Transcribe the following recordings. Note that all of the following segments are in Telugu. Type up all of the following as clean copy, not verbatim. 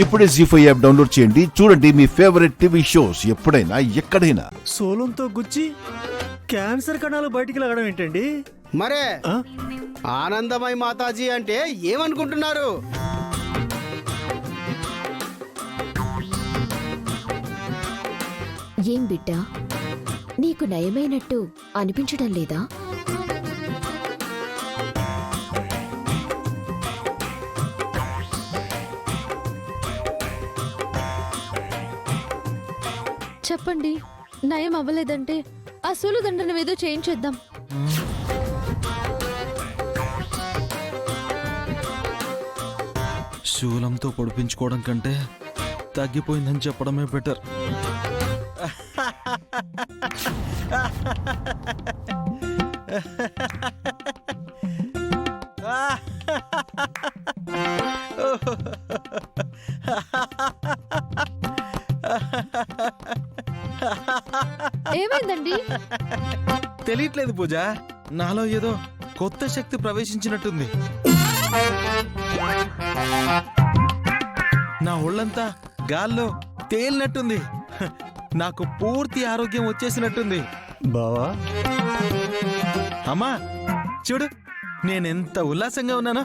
ఇప్పుడే జీ5 యాప్ డౌన్లోడ్ చేయండి. చూడండి మీ ఫేవరెట్ టీవీ షోస్ ఎప్పుడైనా ఎక్కడైనా. సోలంతో గుచ్చి క్యాన్సర్ కణాలు బయటికి లాగడం ఏంటండి? మరే ఆ? ఆనందమై మాతాజీ అంటే ఏమనుకుంటున్నారు? ఏం బిడ్డా, నీకు నయమైనట్టు అనిపించడం లేదా? చెప్పండి, నయం అవ్వలేదంటే ఆ సూలు దండనం ఏదో చేయించేద్దాం. శూలంతో పొడిపించుకోవడం కంటే తగ్గిపోయిందని చెప్పడమే బెటర్. ఏమైందండి? తెలియట్లేదు పూజ, నాలో ఏదో కొత్త శక్తి ప్రవేశించినట్టుంది. నా ఒళ్ళంతా గాల్లో తేలినట్టుంది. నాకు పూర్తి ఆరోగ్యం వచ్చేసినట్టుంది. బావా, అమ్మా చూడు, నేనెంత ఉల్లాసంగా ఉన్నానో.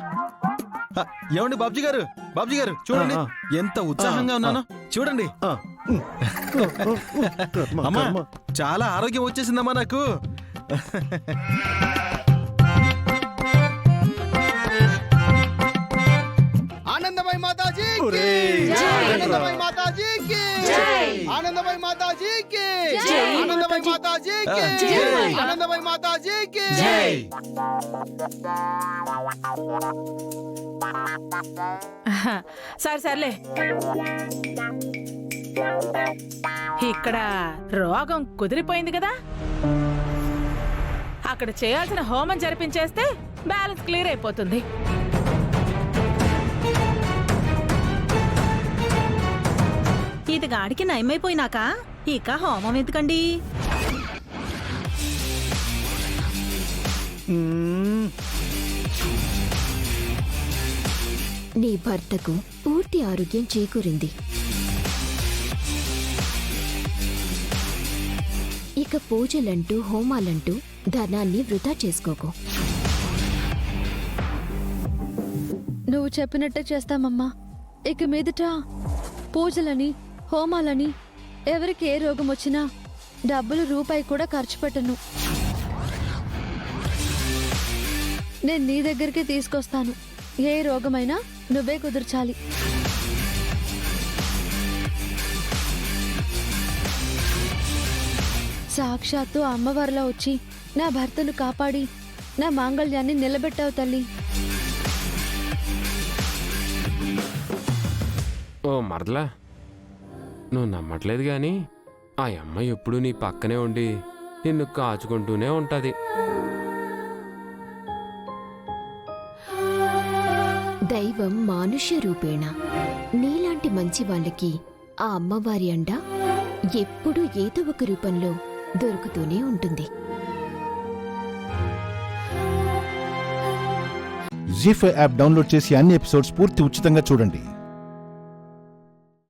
ఏమండి బాబ్జీ గారు, బాబ్జీ గారు చూడండి ఎంత ఉత్సాహంగా ఉన్నానో. చూడండి అమ్మా, చాలా ఆరోగ్యం వచ్చేసిందమ్మా నాకు. ఆనందమై మాతాజీ ఆనందమై మాతాజీ ఆనందమై మాతాజీ ఆనందమై మాతాజీ ఆనందమై మాతాజీ సర్లే, ఇక్కడ రోగం కుదిరిపోయింది కదా, అక్కడ చేయాల్సిన హోమం జరిపించేస్తే బ్యాలెన్స్ క్లియర్ అయిపోతుంది. ఇది గాడికి నయమైపోయినాక ఇక హోమం ఎందుకండి? నీ భర్తకు పూర్తి ఆరోగ్యం చేకూరింది. ఇక పూజలంటూ హోమాలంటూ ధనాన్ని వృధా చేసుకోకు. నువ్వు చెప్పినట్టే చేస్తామమ్మా. ఇక మీదట పూజలని హోమాలని ఎవరికి ఏ రోగం వచ్చినా డబ్బులు రూపాయి కూడా ఖర్చు పెట్టను. నేను నీ దగ్గరికి తీసుకొస్తాను. ఏ రోగమైనా నువ్వే కుదుర్చాలి. సాక్షాత్తు అమ్మవారిలా వచ్చి నా భర్తను కాపాడి నా మాంగళ్యాన్ని నిలబెట్టావు తల్లి. ఓ మరదలా, నువ్వు నమ్మట్లేదు గాని ఆ అమ్మాయి ఎప్పుడు నీ పక్కనే ఉండి నిన్ను కాచుకుంటూనే ఉంటది. దైవం మానుష్య రూపేణ. నీలాంటి మంచి వాళ్ళకి ఆ అమ్మవారి అండ ఎప్పుడూ ఏదో ఒక రూపంలో దొరుకుతూనే ఉంటుంది. జీ5 యాప్ డౌన్లోడ్ చేసి అన్ని ఎపిసోడ్స్ పూర్తి ఉచితంగా చూడండి.